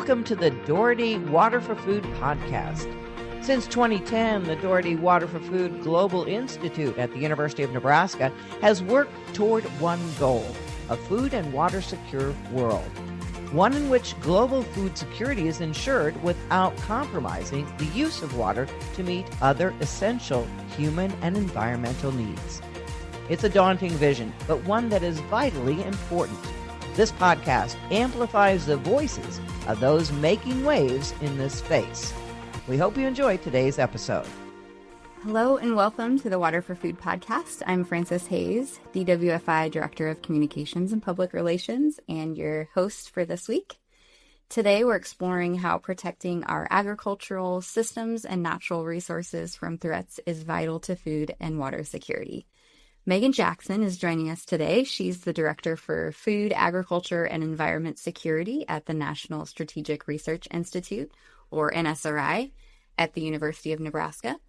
Welcome to the Doherty Water for Food podcast. Since 2010, the Doherty Water for Food Global Institute at the University of Nebraska has worked toward one goal, a food and water secure world. One in which global food security is ensured without compromising the use of water to meet other essential human and environmental needs. It's a daunting vision, but one that is vitally important. This podcast amplifies the voices of those making waves in this space. We hope you enjoy today's episode. Hello and welcome to the Water for Food podcast. I'm Frances Hayes, DWFI Director of Communications and Public Relations, and your host for this week. Today we're exploring how protecting our agricultural systems and natural resources from threats is vital to food and water security. Meghan Jackson is joining us today. She's the Director for Food, Agriculture, and Environment Security at the National Strategic Research Institute, or NSRI, at the University of Nebraska.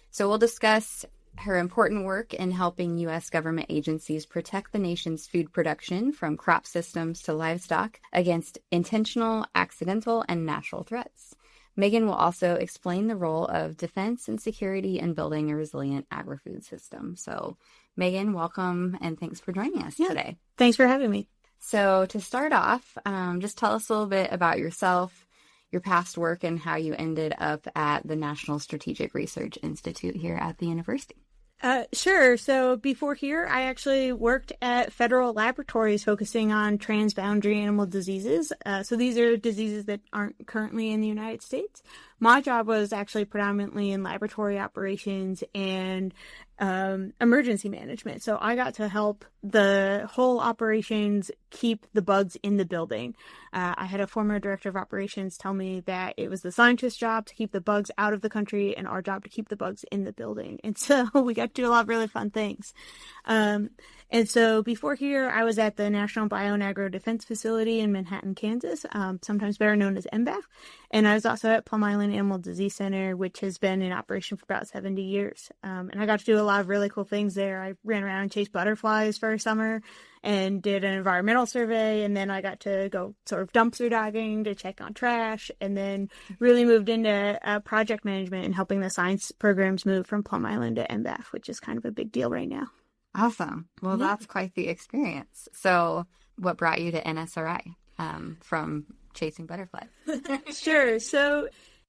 So we'll discuss her important work in helping U.S. government agencies protect the nation's food production from crop systems to livestock against intentional, accidental, and natural threats. Meghan will also explain the role of defense and security in building a resilient agri-food system. So, Meghan, welcome, and thanks for joining us today. Thanks for having me. So, to start off, just tell us a little bit about yourself, your past work, and how you ended up at the National Strategic Research Institute here at the university. Sure. So before here, I actually worked at federal laboratories focusing on transboundary animal diseases. So these are diseases that aren't currently in the United States. My job was actually predominantly in laboratory operations and emergency management. So I got to help the whole operations keep the bugs in the building. I had a former director of operations tell me that it was the scientist's job to keep the bugs out of the country and our job to keep the bugs in the building. And so we got to do a lot of really fun things. And so before here, I was at the National Biodefense Facility in Manhattan, Kansas, sometimes better known as NBAF. And I was also at Plum Island Animal Disease Center, which has been in operation for about 70 years. And I got to do a lot of really cool things there. I ran around and chased butterflies for a summer and did an environmental survey. And then I got to go sort of dumpster diving to check on trash, and then really moved into project management and helping the science programs move from Plum Island to NBAF, which is kind of a big deal right now. Awesome. Well, that's quite the experience. So what brought you to NSRI from chasing butterflies? Sure. So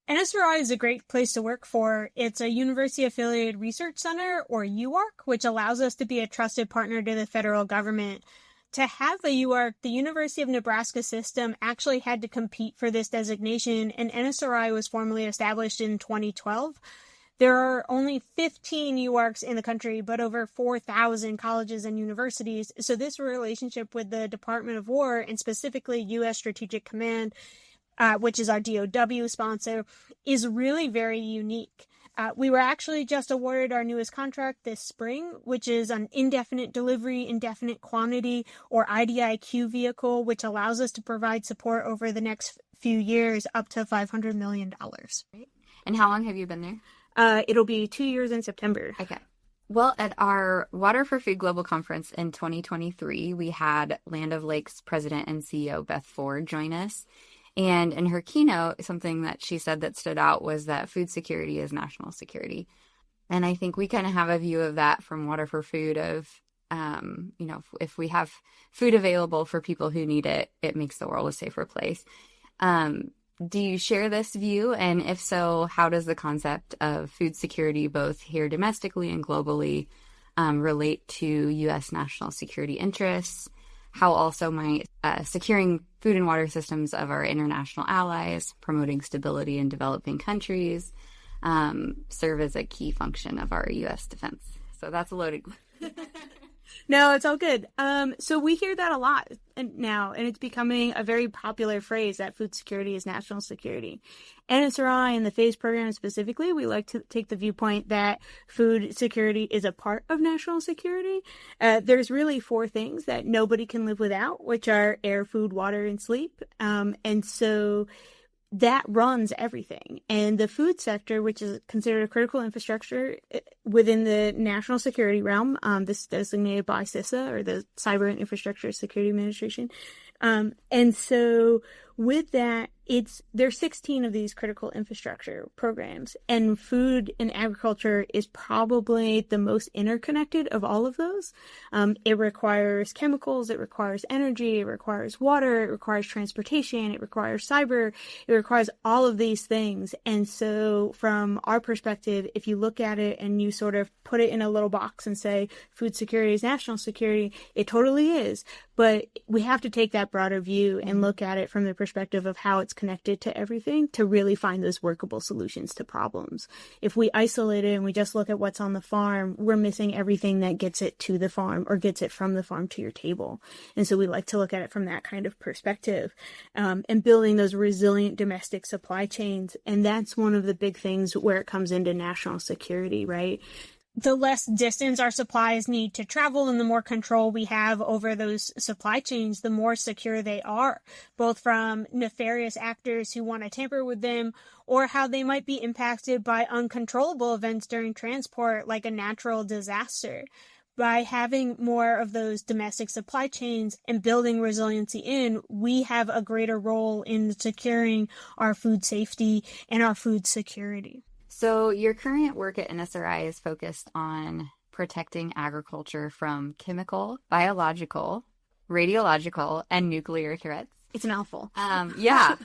NSRI is a great place to work for. It's a university-affiliated research center, or UARC, which allows us to be a trusted partner to the federal government. To have a UARC, the University of Nebraska system actually had to compete for this designation, and NSRI was formally established in 2012. There are only 15 UARCs in the country, but over 4,000 colleges and universities. So this relationship with the Department of War, and specifically U.S. Strategic Command, which is our DOW sponsor, is really very unique. We were actually just awarded our newest contract this spring, which is an indefinite delivery, indefinite quantity, or IDIQ vehicle, which allows us to provide support over the next few years up to $500 million. And how long have you been there? It'll be 2 years in September. Okay. Well, at our Water for Food Global Conference in 2023, we had Land O'Lakes President and CEO Beth Ford join us. And in her keynote, something that she said that stood out was that food security is national security. And I think we kind of have a view of that from Water for Food of, if we have food available for people who need it, it makes the world a safer place. Do you share this view? And if so, how does the concept of food security, both here domestically and globally, relate to U.S. national security interests? How also might securing food and water systems of our international allies, promoting stability in developing countries, serve as a key function of our U.S. defense? So that's a loaded question. No, it's all good. So we hear that a lot now, and it's becoming a very popular phrase that food security is national security. NSRI and the PHASE program specifically, we like to take the viewpoint that food security is a part of national security. There's really 4 things that nobody can live without, which are air, food, water, and sleep. And so that runs everything. And the food sector, which is considered a critical infrastructure within the national security realm, this is designated by CISA, or the Cyber and Infrastructure Security Administration. And so with that, there's 16 of these critical infrastructure programs, and food and agriculture is probably the most interconnected of all of those. It requires chemicals, it requires energy, it requires water, it requires transportation, it requires cyber, it requires all of these things. And so from our perspective, if you look at it and you sort of put it in a little box and say food security is national security, it totally is. But we have to take that broader view and look at it from the perspective of how it's connected to everything to really find those workable solutions to problems. If we isolate it and we just look at what's on the farm, we're missing everything that gets it to the farm or gets it from the farm to your table. And so we like to look at it from that kind of perspective, and building those resilient domestic supply chains. And that's one of the big things where it comes into national security, right? The less distance our supplies need to travel and the more control we have over those supply chains, the more secure they are, both from nefarious actors who want to tamper with them or how they might be impacted by uncontrollable events during transport, like a natural disaster. By having more of those domestic supply chains and building resiliency in, we have a greater role in securing our food safety and our food security. So your current work at NSRI is focused on protecting agriculture from chemical, biological, radiological, and nuclear threats. It's an mouthful. Yeah.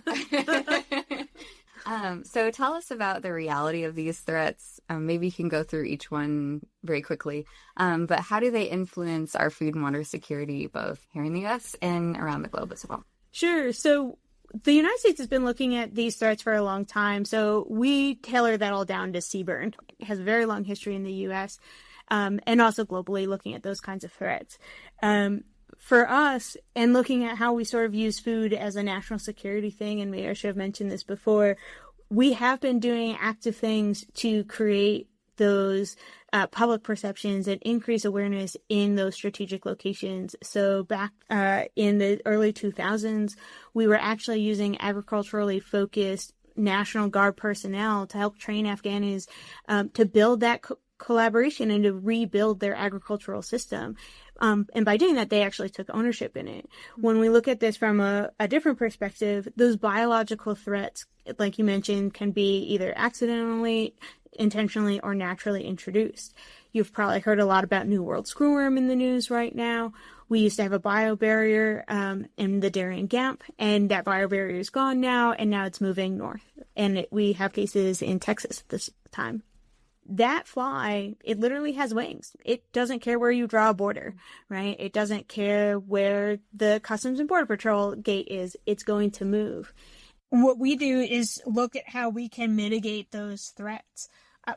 So tell us about the reality of these threats. Maybe you can go through each one very quickly. But how do they influence our food and water security, both here in the U.S. and around the globe as well? Sure. So the United States has been looking at these threats for a long time, so we tailor that all down to CBRN. It has a very long history in the U.S. And also globally looking at those kinds of threats. For us, and looking at how we sort of use food as a national security thing, and maybe I should have mentioned this before, we have been doing active things to create those public perceptions and increase awareness in those strategic locations. So back in the early 2000s, we were actually using agriculturally focused National Guard personnel to help train Afghanis to build that collaboration and to rebuild their agricultural system. And by doing that, they actually took ownership in it. When we look at this from a different perspective, those biological threats, like you mentioned, can be either accidentally, intentionally, or naturally introduced. You've probably heard a lot about New World screwworm in the news right now. We used to have a biobarrier in the Darien Gap, and that biobarrier is gone now, and now it's moving north. And we have cases in Texas at this time. That fly, it literally has wings. It doesn't care where you draw a border, right? It doesn't care where the Customs and Border Patrol gate is. It's going to move. What we do is look at how we can mitigate those threats.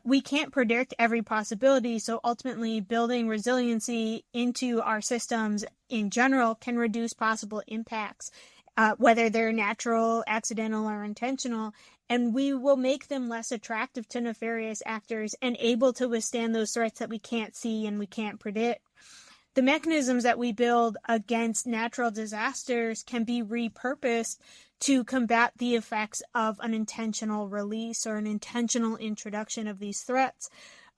We can't predict every possibility, so ultimately building resiliency into our systems in general can reduce possible impacts, whether they're natural, accidental, or intentional, and we will make them less attractive to nefarious actors and able to withstand those threats that we can't see and we can't predict. The mechanisms that we build against natural disasters can be repurposed to combat the effects of an intentional release or an intentional introduction of these threats.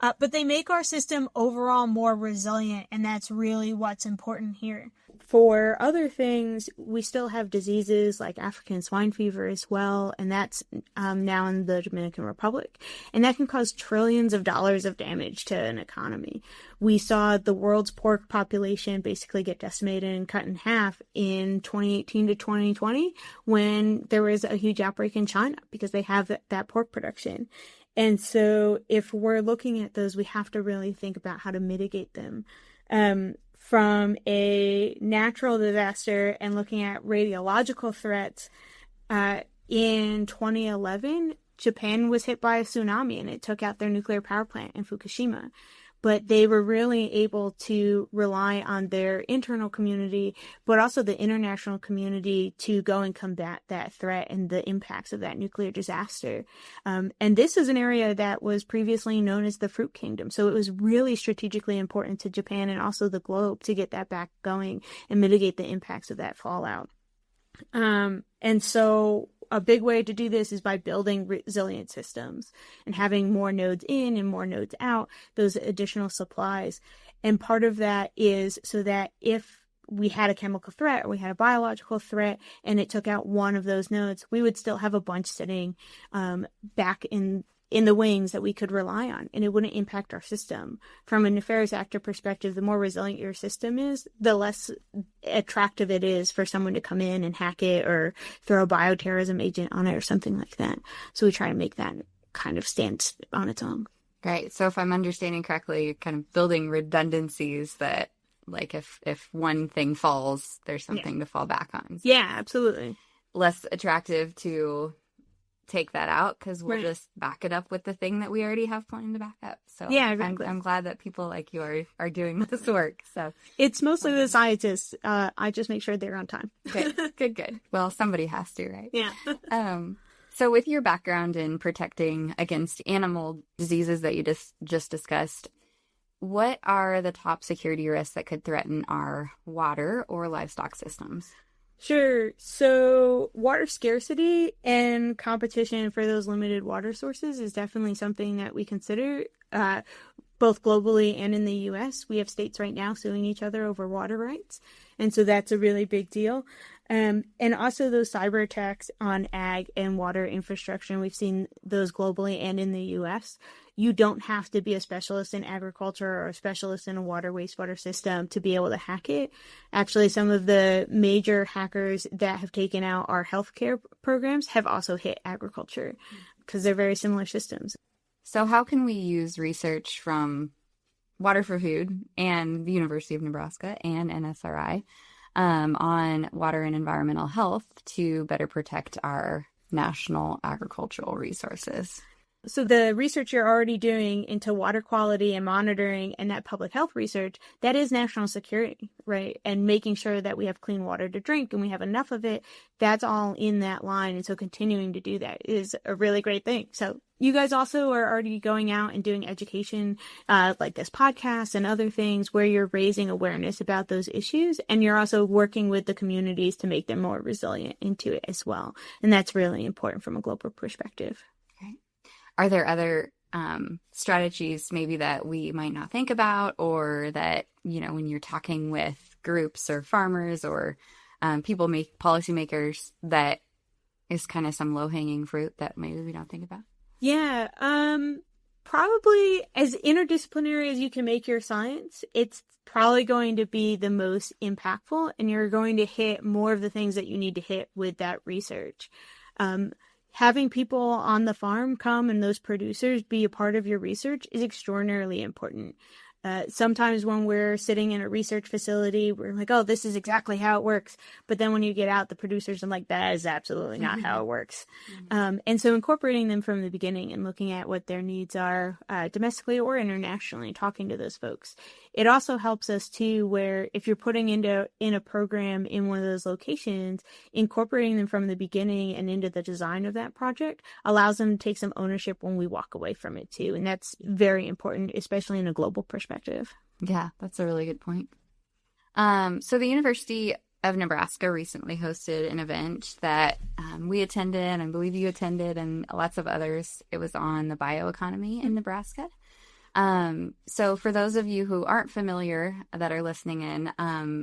But they make our system overall more resilient, and that's really what's important here. For other things, we still have diseases like African swine fever as well, and that's now in the Dominican Republic. And that can cause trillions of dollars of damage to an economy. We saw the world's pork population basically get decimated and cut in half in 2018 to 2020 when there was a huge outbreak in China because they have that pork production. And so if we're looking at those, we have to really think about how to mitigate them. From a natural disaster and looking at radiological threats, in 2011, Japan was hit by a tsunami and it took out their nuclear power plant in Fukushima. But they were really able to rely on their internal community, but also the international community to go and combat that threat and the impacts of that nuclear disaster. And this is an area that was previously known as the Fruit Kingdom. So it was really strategically important to Japan and also the globe to get that back going and mitigate the impacts of that fallout. And so a big way to do this is by building resilient systems and having more nodes in and more nodes out, those additional supplies. And part of that is so that if we had a chemical threat or we had a biological threat and it took out one of those nodes, we would still have a bunch sitting back in the wings that we could rely on, and it wouldn't impact our system. From a nefarious actor perspective, the more resilient your system is, the less attractive it is for someone to come in and hack it or throw a bioterrorism agent on it or something like that. So we try to make that kind of stand on its own. Right. So if I'm understanding correctly, you're kind of building redundancies that, like, if one thing falls, there's something to fall back on. Yeah, absolutely. Less attractive to take that out because we'll just back it up with the thing that we already have planned to back up. So yeah, exactly. I'm glad that people like you are doing this work. So it's mostly the scientists. I just make sure they're on time. Good. Well, somebody has to, right? Yeah. So with your background in protecting against animal diseases that you just discussed, what are the top security risks that could threaten our water or livestock systems? Sure. So water scarcity and competition for those limited water sources is definitely something that we consider both globally and in the U.S. We have states right now suing each other over water rights. And so that's a really big deal. And also those cyber attacks on ag and water infrastructure. And we've seen those globally and in the U.S. You don't have to be a specialist in agriculture or a specialist in a water wastewater system to be able to hack it. Actually, some of the major hackers that have taken out our healthcare programs have also hit agriculture because they're very similar systems. So how can we use research from Water for Food and the University of Nebraska and NSRI on water and environmental health to better protect our national agricultural resources? So the research you're already doing into water quality and monitoring and that public health research, that is national security, right? And making sure that we have clean water to drink and we have enough of it, that's all in that line. And so continuing to do that is a really great thing. So you guys also are already going out and doing education like this podcast and other things where you're raising awareness about those issues. And you're also working with the communities to make them more resilient into it as well. And that's really important from a global perspective. Are there other strategies maybe that we might not think about, or that, you know, when you're talking with groups or farmers or policymakers, that is kind of some low-hanging fruit that maybe we don't think about? Yeah, probably as interdisciplinary as you can make your science, it's probably going to be the most impactful, and you're going to hit more of the things that you need to hit with that research. Having people on the farm come and those producers be a part of your research is extraordinarily important. Sometimes when we're sitting in a research facility, we're like, oh, this is exactly how it works. But then when you get out, the producers are like, that is absolutely not how it works. And so incorporating them from the beginning and looking at what their needs are domestically or internationally, talking to those folks. It also helps us too, where if you're putting in a program in one of those locations, incorporating them from the beginning and into the design of that project allows them to take some ownership when we walk away from it too. And that's very important, especially in a global perspective. Yeah, that's a really good point. So the University of Nebraska recently hosted an event that we attended, I believe you attended, and lots of others. It was on the bioeconomy in Nebraska. So for those of you who aren't familiar that are listening in,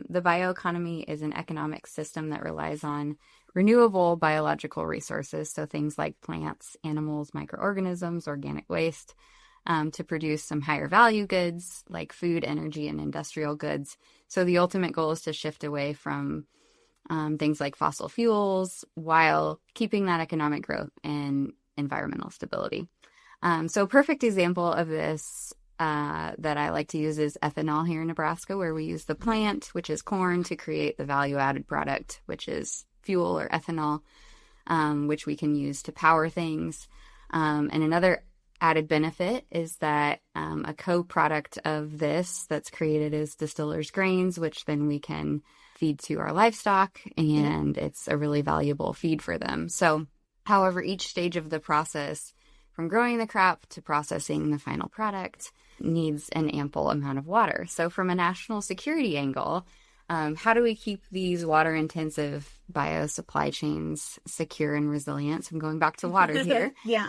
the bioeconomy is an economic system that relies on renewable biological resources. So things like plants, animals, microorganisms, organic waste, to produce some higher value goods like food, energy, and industrial goods. So the ultimate goal is to shift away from things like fossil fuels while keeping that economic growth and environmental stability. So a perfect example of this that I like to use is ethanol here in Nebraska, where we use the plant, which is corn, to create the value-added product, which is fuel or ethanol, which we can use to power things. And another added benefit is that a co-product of this that's created is distillers' grains, which then we can feed to our livestock, and it's a really valuable feed for them. So, however, each stage of the process, from growing the crop to processing the final product, needs an ample amount of water. So from a national security angle, how do we keep these water-intensive bio-supply chains secure and resilient? So I'm going back to water here. Yeah.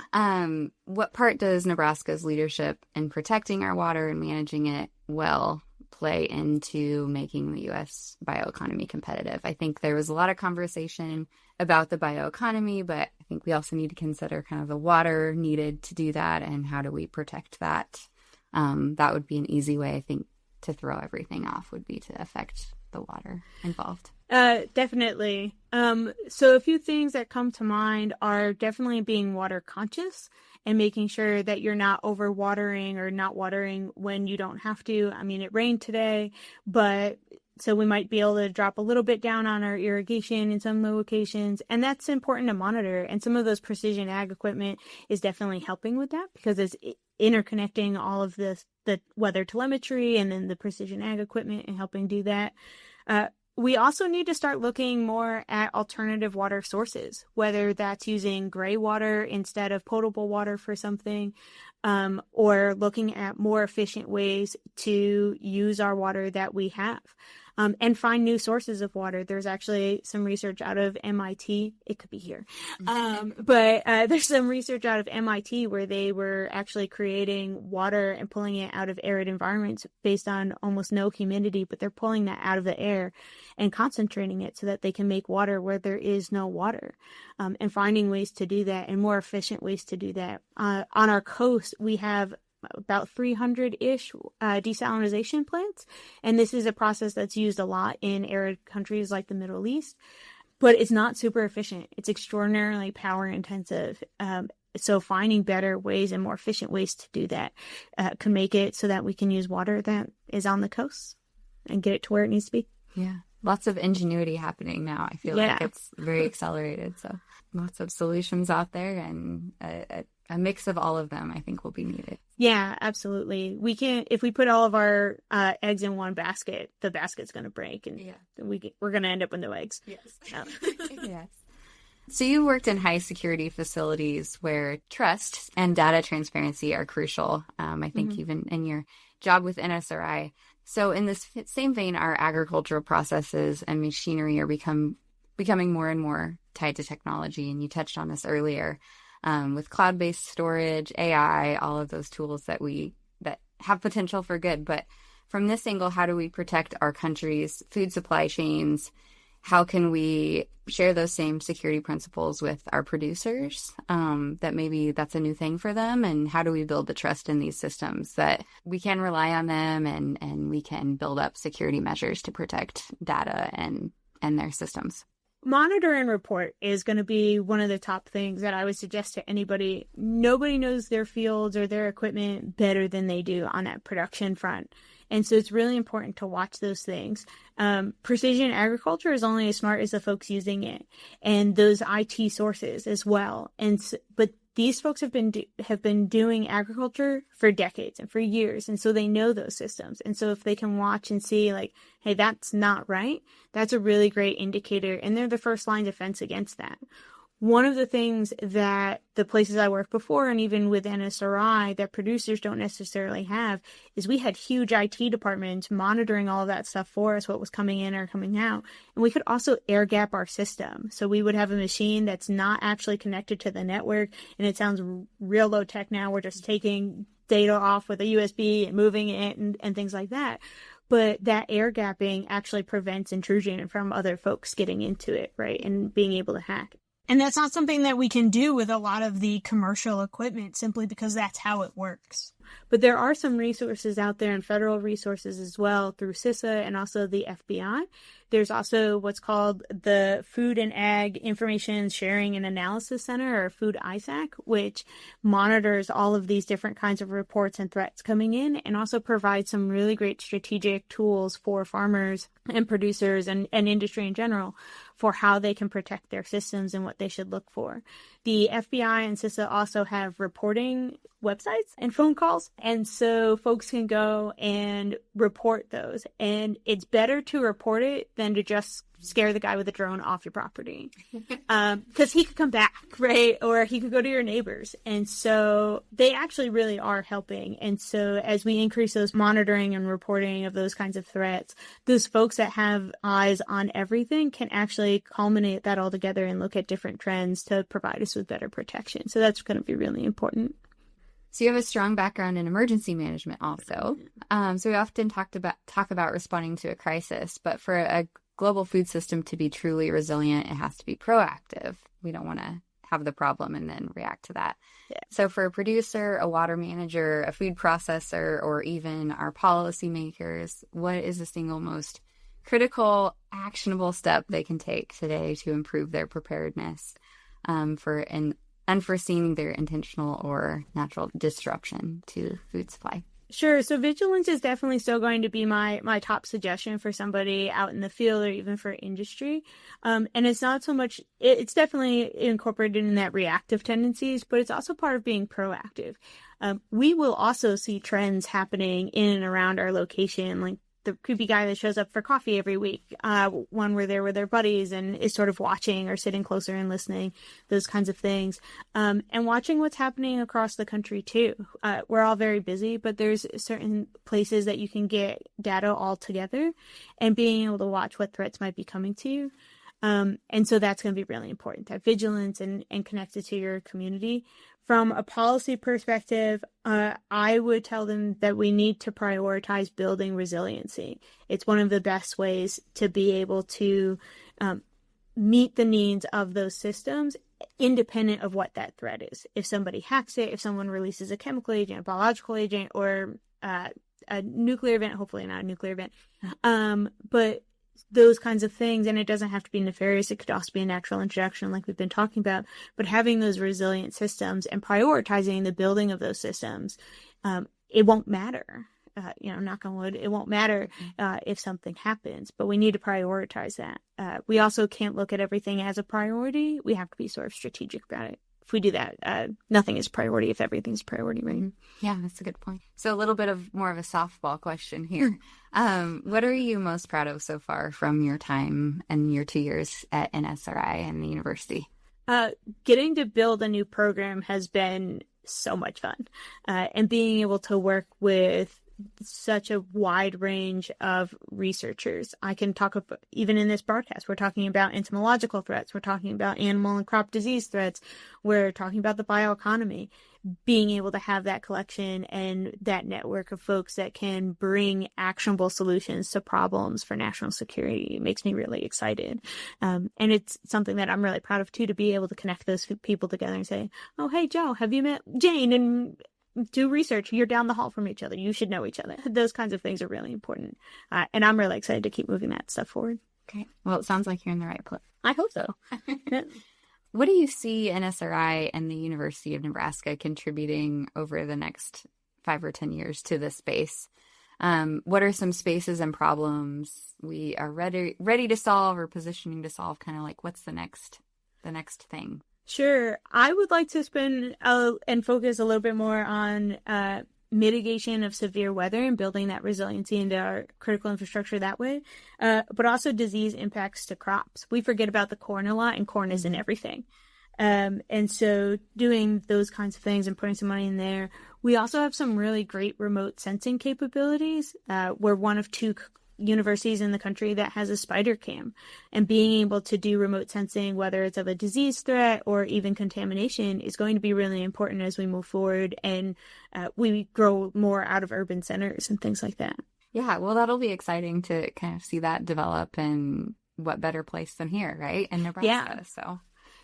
What part does Nebraska's leadership in protecting our water and managing it well play into making the U.S. bioeconomy competitive. I think there was a lot of conversation about the bioeconomy, but I think we also need to consider kind of the water needed to do that and how do we protect that. That would be an easy way, I think, to throw everything off would be to affect the water involved. Definitely. So a few things that come to mind are definitely being water conscious and making sure that you're not overwatering or not watering when you don't have to. I mean, it rained today, but so we might be able to drop a little bit down on our irrigation in some locations, and that's important to monitor. And some of those precision ag equipment is definitely helping with that because it's interconnecting all of this, the weather telemetry and then the precision ag equipment and helping do that. We also need to start looking more at alternative water sources, whether that's using gray water instead of potable water for something, or looking at more efficient ways to use our water that we have. And find new sources of water. There's actually some research out of MIT. It could be here. But there's some research out of MIT where they were actually creating water and pulling it out of arid environments based on almost no humidity, but they're pulling that out of the air and concentrating it so that they can make water where there is no water, and finding ways to do that and more efficient ways to do that. On our coast, we have about 300-ish desalination plants. And this is a process that's used a lot in arid countries like the Middle East, but it's not super efficient. It's extraordinarily power intensive. So finding better ways and more efficient ways to do that can make it so that we can use water that is on the coast and get it to where it needs to be. Yeah. Lots of ingenuity happening now. I feel like it's very accelerated. So lots of solutions out there, and a mix of all of them I think will be needed. Yeah, absolutely. We can't, if we put all of our eggs in one basket, the basket's going to break and we're going to end up with no eggs. Yes. Yes. So you worked in high security facilities where trust and data transparency are crucial. I think even in your job with NSRI. So in this same vein, our agricultural processes and machinery are becoming more and more tied to technology. And you touched on this earlier with cloud-based storage, AI, all of those tools that have potential for good. But from this angle, how do we protect our country's food supply chains? How can we share those same security principles with our producers, that maybe that's a new thing for them? And how do we build the trust in these systems that we can rely on them and we can build up security measures to protect data and their systems? Monitor and report is going to be one of the top things that I would suggest to anybody. Nobody knows their fields or their equipment better than they do on that production front. And so it's really important to watch those things. Precision agriculture is only as smart as the folks using it and those IT sources as well. But these folks have been doing agriculture for decades and for years. And so they know those systems. And so if they can watch and see like, hey, that's not right, that's a really great indicator. And they're the first line defense against that. One of the things that the places I worked before and even with NSRI that producers don't necessarily have is we had huge IT departments monitoring all of that stuff for us, what was coming in or coming out. And we could also air gap our system. So we would have a machine that's not actually connected to the network. And it sounds real low tech now. We're just taking data off with a USB and moving it and things like that. But that air gapping actually prevents intrusion from other folks getting into it, right? And being able to hack. And that's not something that we can do with a lot of the commercial equipment simply because that's how it works. But there are some resources out there and federal resources as well through CISA and also the FBI. There's also what's called the Food and Ag Information Sharing and Analysis Center, or Food ISAC, which monitors all of these different kinds of reports and threats coming in and also provides some really great strategic tools for farmers and producers and industry in general for how they can protect their systems and what they should look for. The FBI and CISA also have reporting websites and phone calls. And so folks can go and report those. And it's better to report it than to just scare the guy with a drone off your property. Because he could come back, right? Or he could go to your neighbors. And so they actually really are helping. And so as we increase those monitoring and reporting of those kinds of threats, those folks that have eyes on everything can actually culminate that all together and look at different trends to provide us with better protection. So that's going to be really important. So you have a strong background in emergency management also. So we often talk about responding to a crisis, but for a global food system to be truly resilient, it has to be proactive. We don't want to have the problem and then react to that. Yeah. So for a producer, a water manager, a food processor, or even our policymakers, what is the single most critical, actionable step they can take today to improve their preparedness for an unforeseen, either intentional or natural disruption to food supply? Sure. So vigilance is definitely still going to be my top suggestion for somebody out in the field or even for industry. And it's not so much, it's definitely incorporated in that reactive tendencies, but it's also part of being proactive. We will also see trends happening in and around our location, like the creepy guy that shows up for coffee every week when we're there with their buddies and is sort of watching or sitting closer and listening, those kinds of things. And watching what's happening across the country too. We're all very busy, but there's certain places that you can get data all together and being able to watch what threats might be coming to you. And so that's going to be really important, that vigilance and connected to your community. From a policy perspective, I would tell them that we need to prioritize building resiliency. It's one of the best ways to be able to meet the needs of those systems independent of what that threat is. If somebody hacks it, if someone releases a chemical agent, a biological agent, or a nuclear event, hopefully not a nuclear event, but those kinds of things, and it doesn't have to be nefarious. It could also be a natural introduction like we've been talking about, but having those resilient systems and prioritizing the building of those systems, it won't matter, knock on wood, it won't matter if something happens, but we need to prioritize that. We also can't look at everything as a priority. We have to be sort of strategic about it. If we do that, nothing is priority if everything's priority, right? Yeah, that's a good point. So a little bit of more of a softball question here. What are you most proud of so far from your time and your 2 years at NSRI and the university? Getting to build a new program has been so much fun. And being able to work with such a wide range of researchers. I can talk about, even in this broadcast, we're talking about entomological threats, we're talking about animal and crop disease threats, we're talking about the bioeconomy. Being able to have that collection and that network of folks that can bring actionable solutions to problems for national security makes me really excited. And it's something that I'm really proud of too, to be able to connect those people together and say, oh, hey, Joe, have you met Jane? And do research. You're down the hall from each other. You should know each other. Those kinds of things are really important. And I'm really excited to keep moving that stuff forward. Okay. Well, it sounds like you're in the right place. I hope so. What do you see NSRI and the University of Nebraska contributing over the next 5 or 10 years to this space? What are some spaces and problems we are ready to solve or positioning to solve? Kind of like, what's the next thing? Sure. I would like to spend and focus a little bit more on mitigation of severe weather and building that resiliency into our critical infrastructure that way, but also disease impacts to crops. We forget about the corn a lot, and corn is in everything. And so doing those kinds of things and putting some money in there. We also have some really great remote sensing capabilities. We're one of 2 universities in the country that has a spider cam, and being able to do remote sensing, whether it's of a disease threat or even contamination, is going to be really important as we move forward and we grow more out of urban centers and things like that. Yeah, well, that'll be exciting to kind of see that develop, and what better place than here, right? In Nebraska. Yeah. So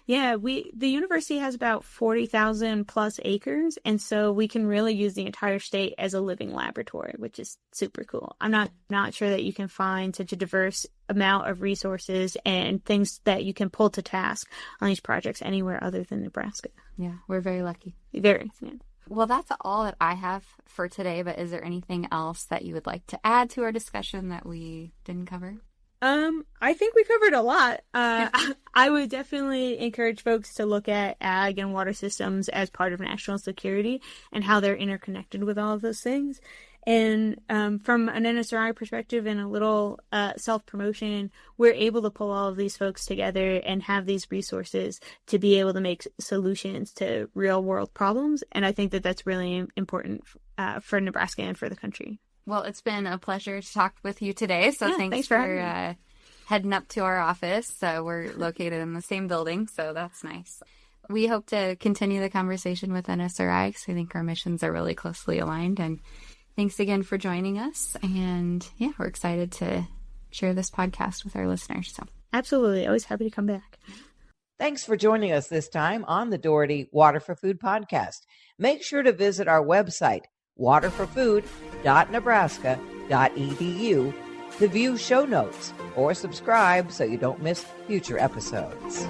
yeah, the university has about 40,000 plus acres, and so we can really use the entire state as a living laboratory, which is super cool. I'm not sure that you can find such a diverse amount of resources and things that you can pull to task on these projects anywhere other than Nebraska. Yeah, we're very lucky. Very. Yeah. Well, that's all that I have for today, but is there anything else that you would like to add to our discussion that we didn't cover? I think we covered a lot. I would definitely encourage folks to look at ag and water systems as part of national security and how they're interconnected with all of those things. And from an NSRI perspective and a little self-promotion, we're able to pull all of these folks together and have these resources to be able to make solutions to real-world problems. And I think that that's really important for Nebraska and for the country. Well, it's been a pleasure to talk with you today. So thanks for heading up to our office. We're located in the same building, so that's nice. we hope to continue the conversation with NSRI because I think our missions are really closely aligned. And thanks again for joining us. And yeah, we're excited to share this podcast with our listeners. So absolutely. Always happy to come back. Thanks for joining us this time on the Doherty Water for Food podcast. Make sure to visit our website, waterforfood.nebraska.edu, to view show notes or subscribe so you don't miss future episodes.